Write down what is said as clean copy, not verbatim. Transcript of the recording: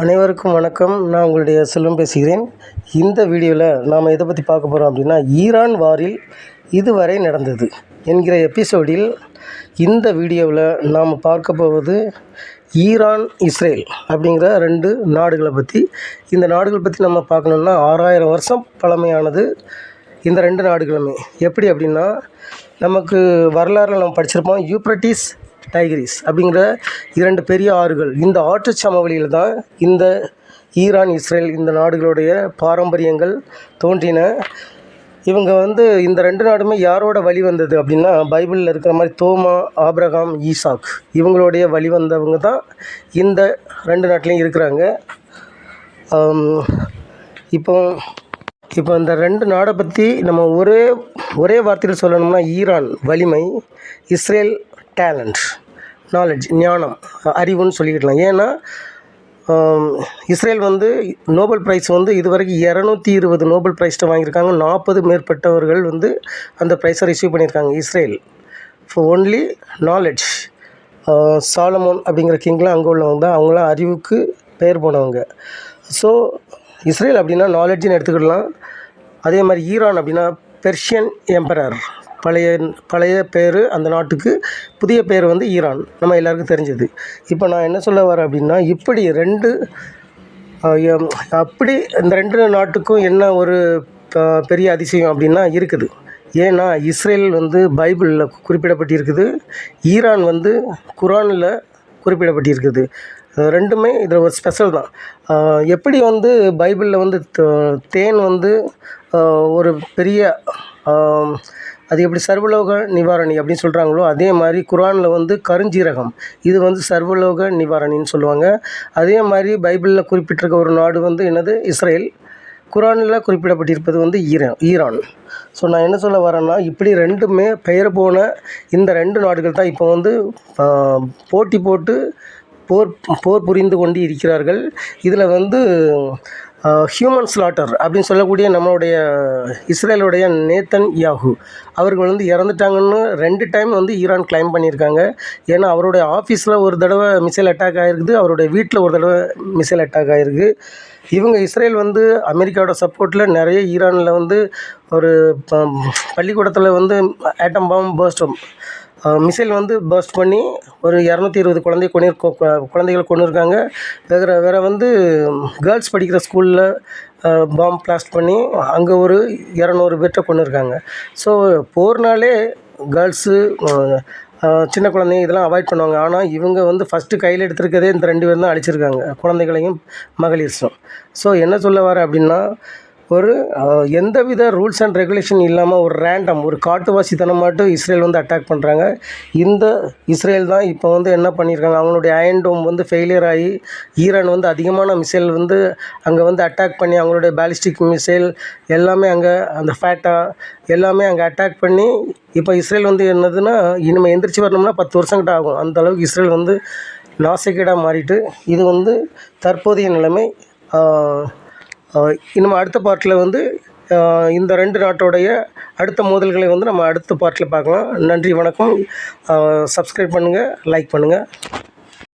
அனைவருக்கும் வணக்கம். நான் உங்களுடைய செல்வம் பேசுகிறேன். இந்த வீடியோவில் நாம் எதை பற்றி பார்க்க போகிறோம் அப்படின்னா, ஈரான் வாரில் இதுவரை நடந்தது என்கிற எபிசோடில் இந்த வீடியோவில் நாம் பார்க்க போவது ஈரான், இஸ்ரேல் அப்படிங்கிற ரெண்டு நாடுகளை பற்றி. இந்த நாடுகளை பற்றி நம்ம பார்க்கணுன்னா 6000 வருஷம் பழமையானது இந்த ரெண்டு நாடுகளுமே. எப்படி அப்படின்னா, நமக்கு வரலாறுல நம்ம படிச்சிருப்போம், யூப்ரட்டிஸ், டைகிரிஸ் அப்படிங்கிற இரண்டு பெரிய ஆறுகள். இந்த ஆற்று சமவெளியில் தான் இந்த ஈரான், இஸ்ரேல் இந்த நாடுகளுடைய பாரம்பரியங்கள் தோன்றின. இவங்க இந்த ரெண்டு நாடுமே யாரோட வழி வந்தது அப்படின்னா, பைபிளில் இருக்கிற மாதிரி தோமா, ஆபிரகாம், ஈசாக் இவங்களுடைய வழி வந்தவங்க தான் இந்த ரெண்டு நாட்டிலையும் இருக்கிறாங்க. இப்போ இந்த ரெண்டு நாடை பற்றி நம்ம ஒரே வார்த்தையில் சொல்லணும்னா, ஈரான் வலிமை, இஸ்ரேல் டேலண்ட், நாலேஜ், ஞானம், அறிவுன்னு சொல்லிக்கிடலாம். ஏன்னா இஸ்ரேல் நோபல் ப்ரைஸ் இதுவரைக்கும் 220 நோபல் ப்ரைஸ்ட்டை வாங்கியிருக்காங்க. 40 மேற்பட்டவர்கள் அந்த ப்ரைஸை ரிசீவ் பண்ணியிருக்காங்க. Israel for only knowledge. Solomon அப்படிங்கிற கிங்லாம் அங்கே உள்ளவங்க தான். அவங்களாம் அறிவுக்கு பெயர் போனவங்க. ஸோ இஸ்ரேல் அப்படின்னா நாலேஜ்னு எடுத்துக்கிடலாம். அதே மாதிரி ஈரான் அப்படின்னா பெர்ஷியன் எம்பரர், பழைய பேர் அந்த நாட்டுக்கு. புதிய பேர் ஈரான், நம்ம எல்லாருக்கும் தெரிஞ்சது. இப்போ நான் என்ன சொல்ல வரேன் அப்படின்னா, அப்படி இந்த ரெண்டு நாட்டுக்கும் என்ன ஒரு பெரிய அதிசயம் அப்படின்னா இருக்குது. ஏன்னா இஸ்ரேல் பைபிளில் குறிப்பிடப்பட்டிருக்குது, ஈரான் குரானில் குறிப்பிடப்பட்டிருக்குது. ரெண்டுமே இதில் ஒரு ஸ்பெஷல் தான். எப்படி பைபிளில் தேன் ஒரு பெரிய அது எப்படி சர்வலோக நிவாரணி அப்படின்னு சொல்கிறாங்களோ, அதே மாதிரி குரானில் கருஞ்சீரகம் இது சர்வலோக நிவாரணின்னு சொல்லுவாங்க. அதே மாதிரி பைபிளில் குறிப்பிட்டிருக்க ஒரு நாடு என்னது, இஸ்ரேல். குரானில் குறிப்பிடப்பட்டிருப்பது ஈரான். ஸோ நான் என்ன சொல்ல வரேன்னா, இப்படி ரெண்டுமே பெயர் போன இந்த ரெண்டு நாடுகள் தான் இப்போ போட்டி போட்டு போர் புரிந்து கொண்டு இருக்கிறார்கள். இதில் ஹியூமன் ஸ்லாட்டர் அப்படின்னு சொல்லக்கூடிய நம்மளுடைய இஸ்ரேலுடைய நேத்தன் யாஹூ அவர்கள் இறந்துட்டாங்கன்னு 2 டைம் ஈரான் கிளைம் பண்ணியிருக்காங்க. ஏன்னா அவருடைய ஆஃபீஸில் ஒரு தடவை மிசைல் அட்டாக் ஆகிருக்குது, அவருடைய வீட்டில் ஒரு தடவை மிசைல் அட்டாக் ஆகிருக்கு. இவங்க இஸ்ரேல் அமெரிக்காவோட சப்போர்ட்டில் நிறைய ஈரானில் ஒரு பள்ளிக்கூடத்தில் ஆட்டம் பாம் மிசைல் பர்ஸ்ட் பண்ணி ஒரு 220 குழந்தைகள் கொண்டிருக்காங்க. வேறு கேர்ள்ஸ் படிக்கிற ஸ்கூலில் பாம் பிளாஸ்ட் பண்ணி அங்கே ஒரு 200 பேர்கிட்ட கொண்டிருக்காங்க. ஸோ போர்னாலே கேர்ள்ஸு, சின்ன குழந்தைங்க இதெல்லாம் அவாய்ட் பண்ணுவாங்க. ஆனால் இவங்க ஃபஸ்ட்டு கையில் எடுத்துருக்கதே இந்த 2 பேர் தான் அடிச்சிருக்காங்க, குழந்தைகளையும் மகளிர்ஸும். ஸோ என்ன சொல்ல வரேன் அப்படின்னா, ஒரு எந்தவித ரூல்ஸ் அண்ட் ரெகுலேஷன் இல்லாமல் ஒரு ரேண்டம், ஒரு காட்டுவாசித்தனம் மட்டும் இஸ்ரேல் அட்டாக் பண்ணுறாங்க. இந்த இஸ்ரேல் தான் இப்போ என்ன பண்ணியிருக்காங்க, அவங்களுடைய அயன் டோம் ஃபெயிலியர் ஆகி ஈரான் அதிகமான மிசைல் அங்கே அட்டாக் பண்ணி, அவங்களுடைய பேலிஸ்டிக் மிசைல் எல்லாமே அங்கே, அந்த ஃபேட்டா எல்லாமே அங்கே அட்டாக் பண்ணி, இப்போ இஸ்ரேல் என்னதுன்னா, இனிமேல் எந்திரிச்சு வரணும்னா 10 வருஷம் கிட்ட ஆகும். அந்தளவுக்கு இஸ்ரேல் நாசிகேடாக மாறிட்டு, இது தற்போதைய நிலைமை. இன்னும் அடுத்த பார்ட்டில் இந்த ரெண்டு நாட்டோடைய அடுத்த மோதல்களை நம்ம அடுத்த பார்ட்டில் பார்க்கலாம். நன்றி, வணக்கம். சப்ஸ்கிரைப் பண்ணுங்கள், லைக் பண்ணுங்கள்.